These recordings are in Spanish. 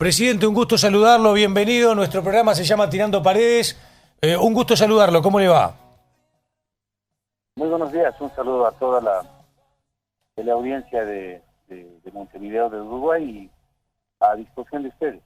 Presidente, un gusto saludarlo, bienvenido. Nuestro programa se llama Tirando Paredes. Un gusto saludarlo, ¿cómo le va? Muy buenos días, un saludo a toda la audiencia de Montevideo, de Uruguay, y a disposición de ustedes.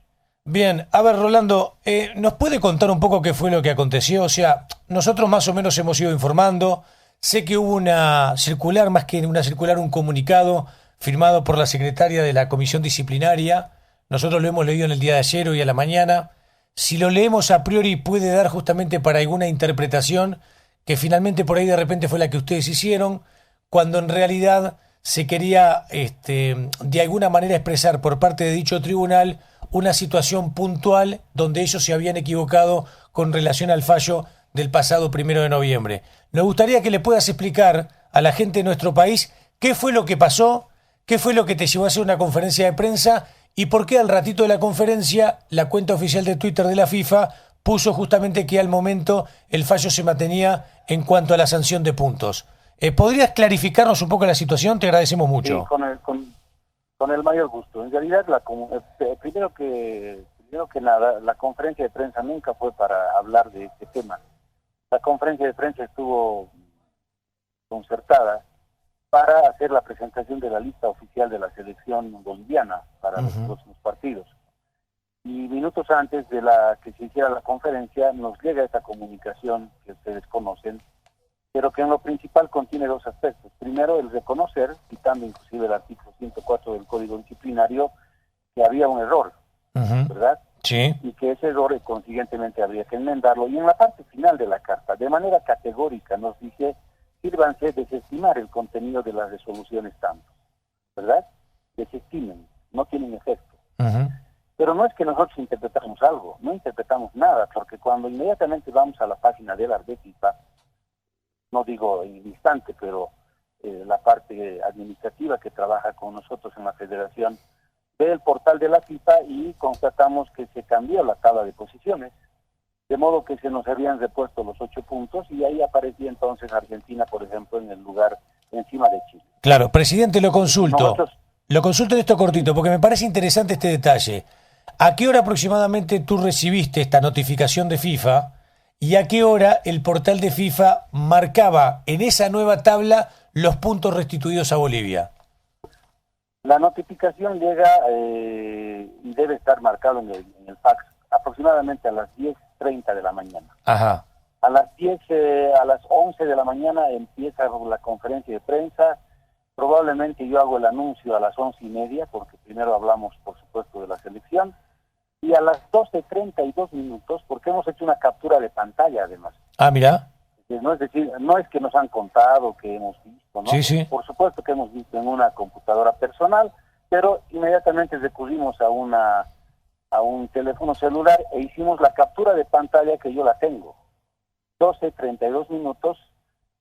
Bien, a ver, Rolando, ¿nos puede contar un poco qué fue lo que aconteció? O sea, nosotros más o menos hemos ido informando. Sé que hubo una circular, más que una circular, un comunicado firmado por la secretaria de la Comisión Disciplinaria. Nosotros lo hemos leído en el día de ayer, hoy a la mañana. Si lo leemos a priori puede dar justamente para alguna interpretación que finalmente por ahí de repente fue la que ustedes hicieron, cuando en realidad se quería de alguna manera expresar por parte de dicho tribunal una situación puntual donde ellos se habían equivocado con relación al fallo del pasado 1 de noviembre. Nos gustaría que le puedas explicar a la gente de nuestro país qué fue lo que pasó, qué fue lo que te llevó a hacer una conferencia de prensa y por qué al ratito de la conferencia la cuenta oficial de Twitter de la FIFA puso justamente que al momento el fallo se mantenía en cuanto a la sanción de puntos. ¿Podrías clarificarnos un poco la situación? Te agradecemos mucho. Sí, con el mayor gusto. En realidad, primero que nada, la conferencia de prensa nunca fue para hablar de este tema. La conferencia de prensa estuvo concertada para hacer la presentación de la lista oficial de la selección boliviana para los próximos partidos. Y minutos antes de que se hiciera la conferencia, nos llega esta comunicación que ustedes conocen, pero que en lo principal contiene dos aspectos. Primero, el reconocer, quitando inclusive el artículo 104 del Código Disciplinario, que había un error, ¿verdad? Sí. Y que ese error consiguientemente habría que enmendarlo. Y en la parte final de la carta, de manera categórica, nos dice: sírvanse desestimar el contenido de las resoluciones tanto, ¿verdad? Desestimen, no tienen efecto. Pero no es que nosotros interpretamos algo, no interpretamos nada, porque cuando inmediatamente vamos a la página de la FIFA, no digo en el instante, pero la parte administrativa que trabaja con nosotros en la federación, ve el portal de la FIFA y constatamos que se cambió la tabla de posiciones, de modo que se nos habían repuesto los 8 puntos y ahí aparecía entonces Argentina, por ejemplo, en el lugar encima de Chile. Claro, presidente, lo consulto. Nosotros, Lo consulto en esto cortito, porque me parece interesante este detalle. ¿A qué hora aproximadamente tú recibiste esta notificación de FIFA y a qué hora el portal de FIFA marcaba en esa nueva tabla los puntos restituidos a Bolivia? la notificación llega y debe estar marcado en el fax aproximadamente a las 10:30 de la mañana. Ajá. A las 11 de la mañana empieza la conferencia de prensa. Probablemente yo hago el anuncio a las 11:30, porque primero hablamos, por supuesto, de la selección. Y a las 12:32, porque hemos hecho una captura de pantalla, además. Ah, mira. No es decir, no es que nos han contado, que hemos visto, ¿no? Sí, sí. Por supuesto que hemos visto en una computadora personal, pero inmediatamente recurrimos a un teléfono celular e hicimos la captura de pantalla, que yo la tengo. 12:32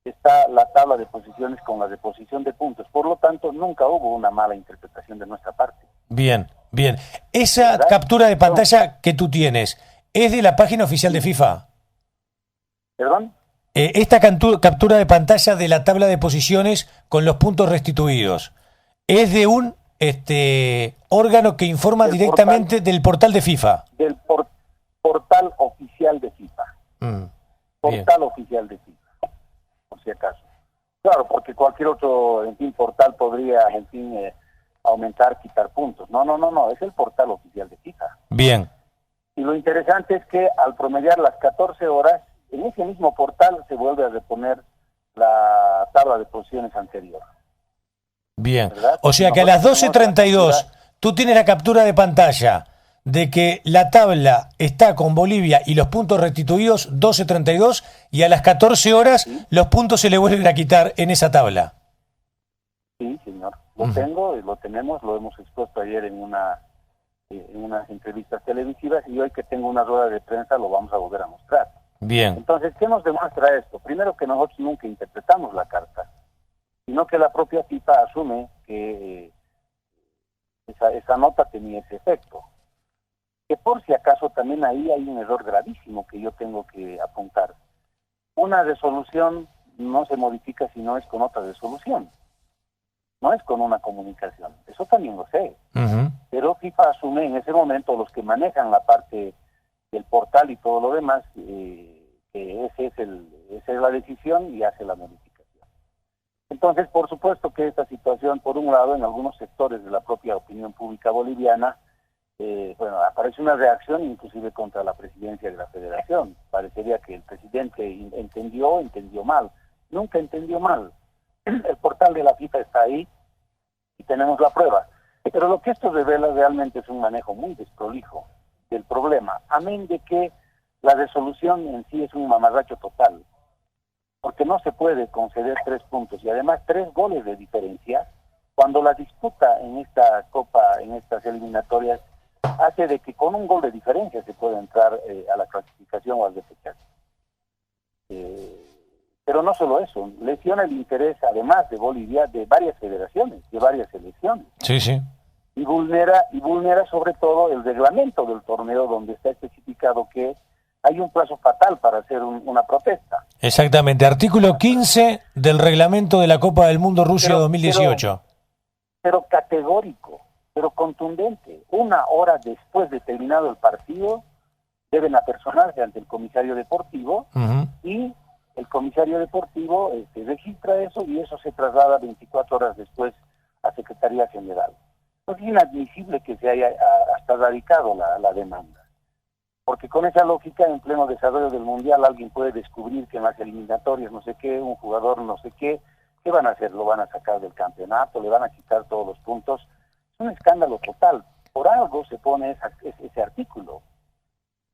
está la tabla de posiciones con la deposición de puntos. Por lo tanto, nunca hubo una mala interpretación de nuestra parte. Bien, bien. Esa ¿verdad? captura de pantalla que tú tienes, ¿es de la página oficial de FIFA? ¿Perdón? Esta captura de pantalla de la tabla de posiciones con los puntos restituidos, ¿es de un órgano que informa directamente del portal de FIFA? Del portal oficial de FIFA. Portal oficial de FIFA, por si acaso. Claro, porque cualquier otro, portal podría, aumentar, quitar puntos. No, es el portal oficial de FIFA. Bien. Y lo interesante es que al promediar las 14 horas, en ese mismo portal se vuelve a reponer la tabla de posiciones anterior. Bien. ¿Verdad? O sea que a las 12:32 tú tienes la captura de pantalla de que la tabla está con Bolivia y los puntos restituidos 12:32 y a las 14 horas ¿sí? Los puntos se le vuelven a quitar en esa tabla. Sí, señor. Lo tengo y lo tenemos, lo hemos expuesto ayer en unas entrevistas televisivas, y hoy que tengo una rueda de prensa lo vamos a volver a mostrar. Bien. Entonces, ¿qué nos demuestra esto? Primero, que nosotros nunca interpretamos la carta, sino que la propia FIFA asume que esa nota tenía ese efecto. Que por si acaso también ahí hay un error gravísimo que yo tengo que apuntar. Una resolución no se modifica si no es con otra resolución. no es con una comunicación. Eso también lo sé. Ujú. Pero FIFA asume en ese momento, los que manejan la parte del portal y todo lo demás, que esa es la decisión y hace la modificación. Entonces, por supuesto que esta situación, por un lado, en algunos sectores de la propia opinión pública boliviana, aparece una reacción inclusive contra la presidencia de la federación. Parecería que el presidente entendió mal. Nunca entendió mal. El portal de la FIFA está ahí y tenemos la prueba. Pero lo que esto revela realmente es un manejo muy desprolijo del problema, amén de que la resolución en sí es un mamarracho total, porque no se puede conceder 3 puntos y además 3 goles de diferencia, cuando la disputa en esta Copa, en estas eliminatorias, hace de que con un gol de diferencia se pueda entrar a la clasificación o al repechaje. Pero no solo eso, lesiona el interés, además de Bolivia, de varias federaciones, de varias selecciones. Sí, sí. Y vulnera sobre todo el reglamento del torneo, donde está especificado que hay un plazo fatal para hacer una protesta. Exactamente, artículo 15 del reglamento de la Copa del Mundo Rusia 2018. Pero categórico, pero contundente. 1 hora después de terminado el partido, deben apersonarse ante el comisario deportivo, Uh-huh. y el comisario deportivo registra eso y eso se traslada 24 horas después a Secretaría General. Es inadmisible que se haya hasta radicado la demanda. Porque con esa lógica, en pleno desarrollo del Mundial, alguien puede descubrir que en las eliminatorias, no sé qué, un jugador no sé qué van a hacer? ¿Lo van a sacar del campeonato? ¿Le van a quitar todos los puntos? Es un escándalo total. Por algo se pone ese artículo.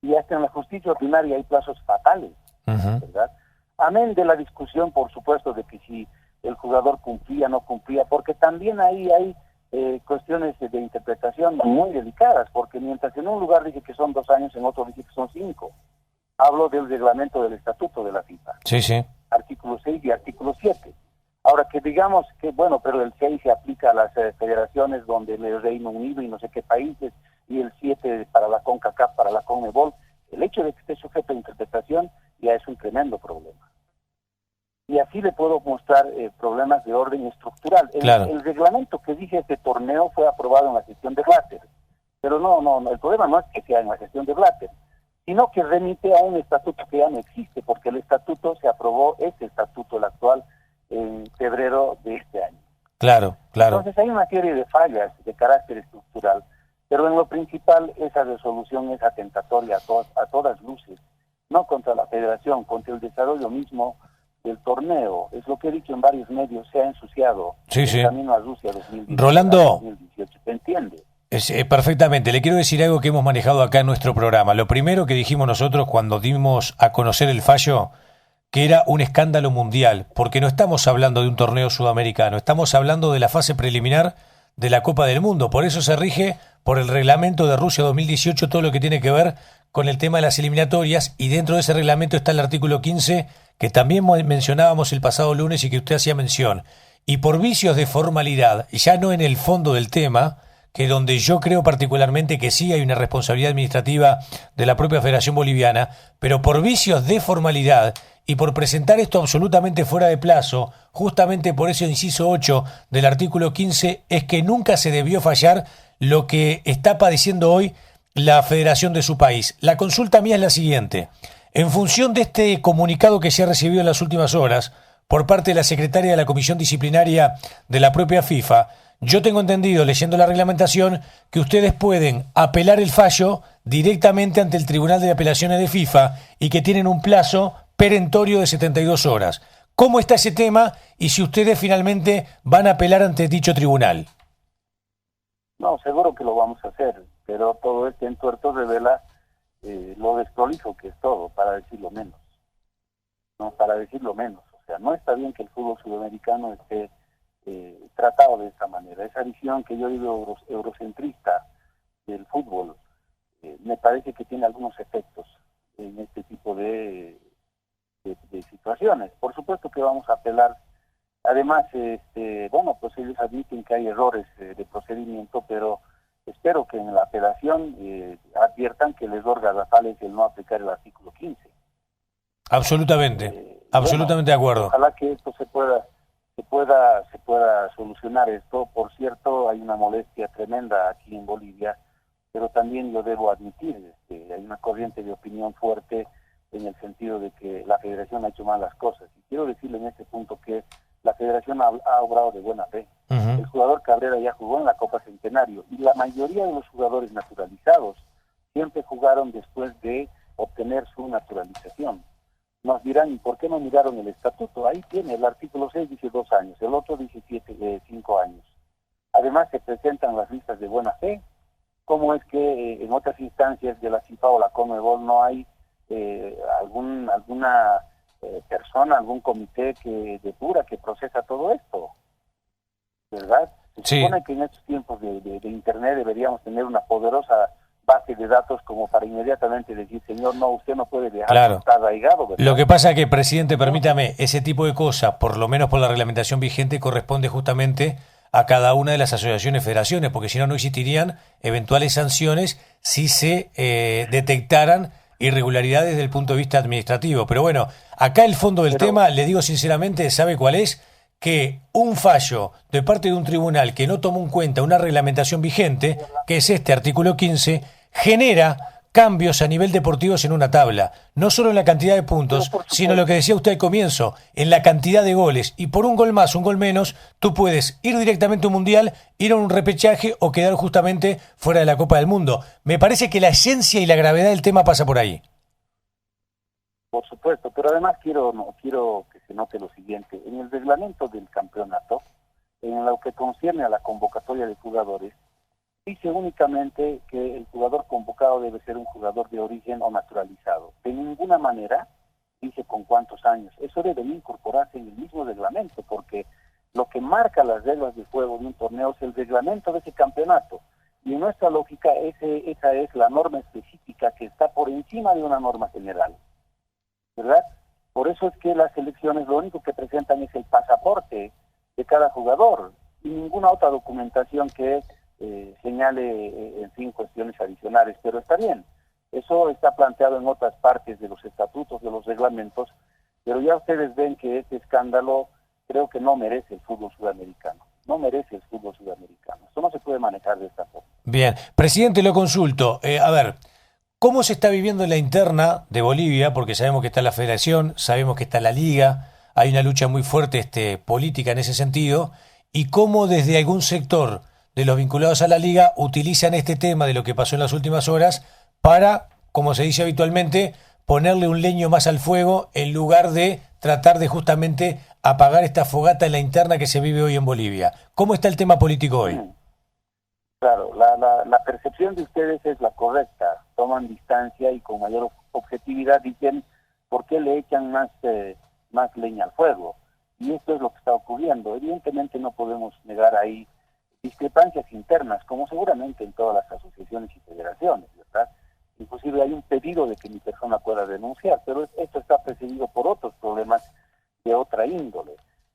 Y hasta en la justicia ordinaria hay plazos fatales, Uh-huh. ¿verdad? Amén de la discusión, por supuesto, de que si el jugador cumplía, no cumplía, porque también ahí hay cuestiones de interpretación muy delicadas, porque mientras en un lugar dice que son 2 años, en otro dice que son 5. Hablo del reglamento del estatuto de la FIFA. Sí, sí. Artículo 6 y artículo 7. Ahora que digamos que, bueno, pero el 6 se aplica a las federaciones donde el Reino Unido y no sé qué países, y el 7 para la CONCACAF, para la CONMEBOL, el hecho de que esté sujeto a interpretación ya es un tremendo problema. Y así le puedo mostrar problemas de orden estructural. Claro. El reglamento que dije este torneo fue aprobado en la gestión de Blatter, pero no, el problema no es que sea en la gestión de Blatter, sino que remite a un estatuto que ya no existe, porque el estatuto se aprobó, este estatuto, el actual, en febrero de este año. Claro, claro. Entonces hay una serie de fallas de carácter estructural, pero en lo principal esa resolución es atentatoria a todas luces, no contra la federación, contra el desarrollo mismo del torneo. Es lo que he dicho en varios medios, se ha ensuciado Sí, sí. el camino a Rusia 2018. Rolando. 2018. ¿Se entiende? Perfectamente. Le quiero decir algo que hemos manejado acá en nuestro programa. Lo primero que dijimos nosotros cuando dimos a conocer el fallo, que era un escándalo mundial, porque no estamos hablando de un torneo sudamericano, estamos hablando de la fase preliminar de la Copa del Mundo. Por eso se rige por el reglamento de Rusia 2018 todo lo que tiene que ver con el tema de las eliminatorias, y dentro de ese reglamento está el artículo 15, que también mencionábamos el pasado lunes y que usted hacía mención. Y por vicios de formalidad, ya no en el fondo del tema, que donde yo creo particularmente que sí hay una responsabilidad administrativa de la propia Federación Boliviana, pero por vicios de formalidad y por presentar esto absolutamente fuera de plazo, justamente por ese inciso 8 del artículo 15, es que nunca se debió fallar lo que está padeciendo hoy la federación de su país. La consulta mía es la siguiente. En función de este comunicado que se ha recibido en las últimas horas por parte de la secretaria de la Comisión Disciplinaria de la propia FIFA, yo tengo entendido, leyendo la reglamentación, que ustedes pueden apelar el fallo directamente ante el Tribunal de Apelaciones de FIFA y que tienen un plazo perentorio de 72 horas. ¿Cómo está ese tema y si ustedes finalmente van a apelar ante dicho tribunal? No, seguro que lo vamos a hacer, pero todo este entuerto revela lo desprolijo que es todo, para decirlo menos. No, para decirlo menos. O sea, no está bien que el fútbol sudamericano esté tratado de esta manera. Esa visión que yo digo eurocentrista del fútbol, me parece que tiene algunos efectos en este tipo de situaciones. Por supuesto que vamos a apelar. Además, pues ellos admiten que hay errores de procedimiento, pero espero que en la apelación adviertan que el error garrafal es el no aplicar el artículo 15. Absolutamente, absolutamente de acuerdo. Ojalá que esto se pueda se pueda solucionar esto. Por cierto, hay una molestia tremenda aquí en Bolivia, pero también yo debo admitir que hay una corriente de opinión fuerte en el sentido de que la federación ha hecho mal las cosas. Y quiero decirle en este punto que la federación ha obrado de buena fe. El jugador Cabrera ya jugó en la Copa Centenario y la mayoría de los jugadores naturalizados siempre jugaron después de obtener su naturalización. Nos dirán, ¿y por qué no miraron el estatuto? Ahí tiene, el artículo 6 dice 2 años, el otro dice 5 años. Además se presentan las listas de buena fe. ¿Cómo es que en otras instancias de la FIFA o la CONMEBOL no hay alguna persona, algún comité que depura, que procesa todo esto? ¿Verdad? Se supone que en estos tiempos de Internet deberíamos tener una poderosa base de datos como para inmediatamente decir, señor, no, usted no puede dejar estar arraigado, ¿verdad? Lo que pasa es que, presidente, permítame, ese tipo de cosas, por lo menos por la reglamentación vigente, corresponde justamente a cada una de las asociaciones, federaciones, porque si no, no existirían eventuales sanciones si se detectaran irregularidades desde el punto de vista administrativo. Pero bueno, acá el fondo del tema, le digo sinceramente, ¿sabe cuál es? Que un fallo de parte de un tribunal que no tomó en cuenta una reglamentación vigente, que es este artículo 15, genera cambios a nivel deportivo en una tabla, no solo en la cantidad de puntos, sino lo que decía usted al comienzo, en la cantidad de goles, y por un gol más, un gol menos, tú puedes ir directamente a un mundial, ir a un repechaje o quedar justamente fuera de la Copa del Mundo. Me parece que la esencia y la gravedad del tema pasa por ahí. Por supuesto, pero además quiero que se note lo siguiente. En el reglamento del campeonato, en lo que concierne a la convocatoria de jugadores, dice únicamente que el jugador convocado debe ser un jugador de origen o naturalizado. De ninguna manera dice con cuántos años. Eso debe incorporarse en el mismo reglamento, porque lo que marca las reglas de juego de un torneo es el reglamento de ese campeonato. Y en nuestra lógica, esa es la norma específica que está por encima de una norma general, ¿verdad? Por eso es que las selecciones lo único que presentan es el pasaporte de cada jugador y ninguna otra documentación que señale, en fin, cuestiones adicionales. Pero está bien, eso está planteado en otras partes de los estatutos, de los reglamentos, pero ya ustedes ven que este escándalo creo que no merece el fútbol sudamericano. No merece el fútbol sudamericano. Esto no se puede manejar de esta forma. Bien, presidente, lo consulto. A ver, ¿cómo se está viviendo en la interna de Bolivia? Porque sabemos que está la federación, sabemos que está la liga, hay una lucha muy fuerte política en ese sentido, y cómo desde algún sector de los vinculados a la liga utilizan este tema de lo que pasó en las últimas horas para, como se dice habitualmente, ponerle un leño más al fuego en lugar de tratar de justamente apagar esta fogata en la interna que se vive hoy en Bolivia. ¿Cómo está el tema político hoy? Claro, la percepción de ustedes es la correcta. Toman distancia y con mayor objetividad dicen por qué le echan más leña al fuego. Y esto es lo que está ocurriendo. Evidentemente no podemos negar ahí discrepancias internas, como seguramente en todas las asociaciones y federaciones, ¿verdad? Inclusive hay un pedido de que mi persona pueda denunciar, pero esto está precedido por otros problemas de otra índole.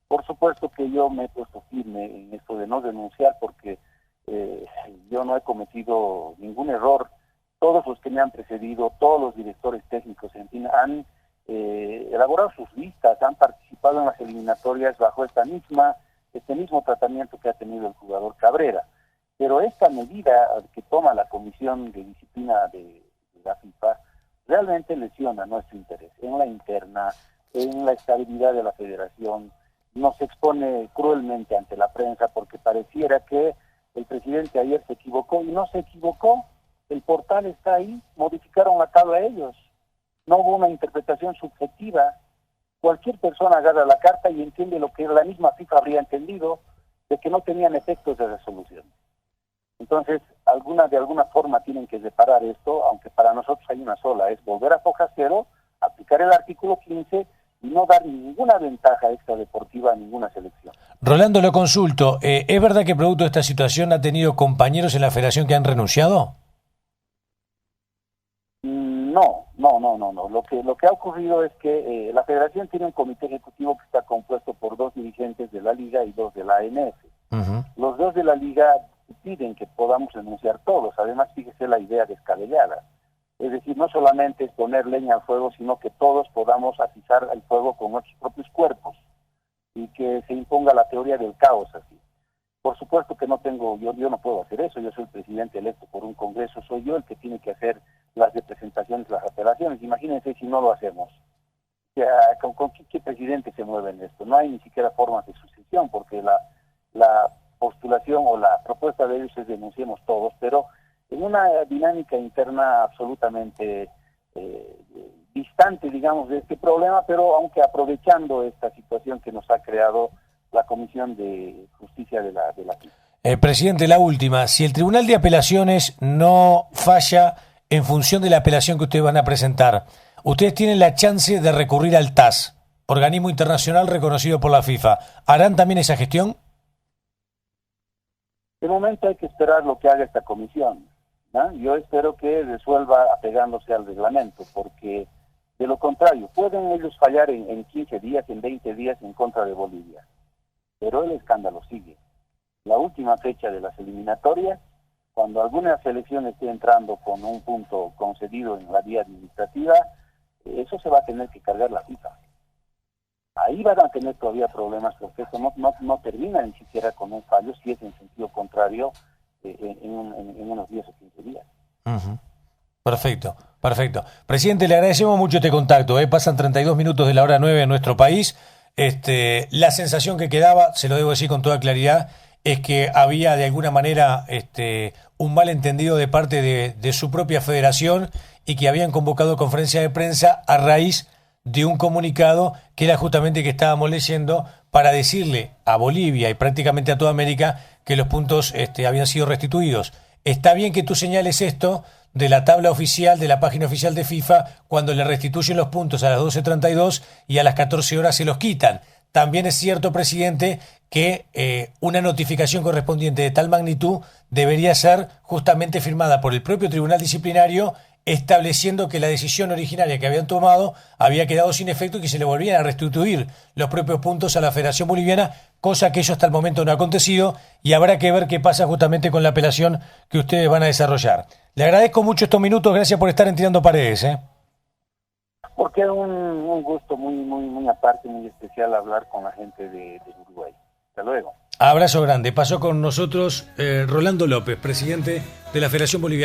Por supuesto que yo me he puesto firme en esto de no denunciar porque yo no he cometido ningún error. Todos los que me han precedido, todos los directores técnicos, en fin, han elaborado sus listas, han participado en las eliminatorias bajo este mismo tratamiento que ha tenido el jugador Cabrera. Pero esta medida que toma la Comisión de Disciplina de la FIFA realmente lesiona nuestro interés en la interna, en la estabilidad de la federación, nos expone cruelmente ante la prensa porque pareciera que el presidente ayer se equivocó y no se equivocó. El portal está ahí, modificaron la tabla ellos. No hubo una interpretación subjetiva. Cualquier persona agarra la carta y entiende lo que la misma FIFA habría entendido, de que no tenían efectos de resolución. Entonces, de alguna forma tienen que reparar esto, aunque para nosotros hay una sola, es volver a foja cero, aplicar el artículo 15 y no dar ninguna ventaja extradeportiva a ninguna selección. Rolando, lo consulto, ¿es verdad que producto de esta situación ha tenido compañeros en la federación que han renunciado? No. Lo que ha ocurrido es que la federación tiene un comité ejecutivo que está compuesto por 2 dirigentes de la liga y 2 de la ANF. Los 2 de la liga piden que podamos renunciar todos. Además, fíjese la idea descabellada. Es decir, no solamente es poner leña al fuego, sino que todos podamos atizar el fuego con nuestros propios cuerpos. y que se imponga la teoría del caos así. Por supuesto que no tengo, yo no puedo hacer eso, yo soy el presidente electo por un congreso, soy yo el que tiene que hacer las representaciones, las apelaciones. Imagínense si no lo hacemos. O sea, ¿con qué presidente se mueve en esto? No hay ni siquiera formas de sucesión, porque la postulación o la propuesta de ellos es denunciemos todos, pero en una dinámica interna absolutamente distante, digamos, de este problema, pero aunque aprovechando esta situación que nos ha creado la Comisión de Justicia de la FIFA. Presidente, la última. Si el Tribunal de Apelaciones no falla en función de la apelación que ustedes van a presentar, ustedes tienen la chance de recurrir al TAS, organismo internacional reconocido por la FIFA. ¿Harán también esa gestión? De momento hay que esperar lo que haga esta comisión, ¿no? Yo espero que resuelva apegándose al reglamento, porque de lo contrario, pueden ellos fallar en 15 días, en 20 días en contra de Bolivia, pero el escándalo sigue. La última fecha de las eliminatorias, cuando alguna selección esté entrando con un punto concedido en la vía administrativa, eso se va a tener que cargar la FIFA. Ahí van a tener todavía problemas, porque eso no termina ni siquiera con un fallo, si es en sentido contrario en unos 10 o 15 días. Uh-huh. Perfecto, perfecto. Presidente, le agradecemos mucho este contacto. Pasan 32 minutos de la hora 9 en nuestro país. La sensación que quedaba, se lo debo decir con toda claridad, es que había de alguna manera un malentendido de parte de su propia federación y que habían convocado conferencia de prensa a raíz de un comunicado que era justamente que estábamos leyendo para decirle a Bolivia y prácticamente a toda América que los puntos habían sido restituidos. Está bien que tú señales esto de la tabla oficial, de la página oficial de FIFA, cuando le restituyen los puntos a las 12:32 y a las 14 horas se los quitan. También es cierto, presidente, que una notificación correspondiente de tal magnitud debería ser justamente firmada por el propio Tribunal Disciplinario, estableciendo que la decisión originaria que habían tomado había quedado sin efecto y que se le volvían a restituir los propios puntos a la Federación Boliviana, cosa que eso hasta el momento no ha acontecido, y habrá que ver qué pasa justamente con la apelación que ustedes van a desarrollar. Le agradezco mucho estos minutos, gracias por estar en Tirando Paredes. Porque es un gusto muy aparte, muy especial hablar con la gente de Uruguay. Hasta luego. Abrazo grande. Pasó con nosotros Rolando López, presidente de la Federación Boliviana.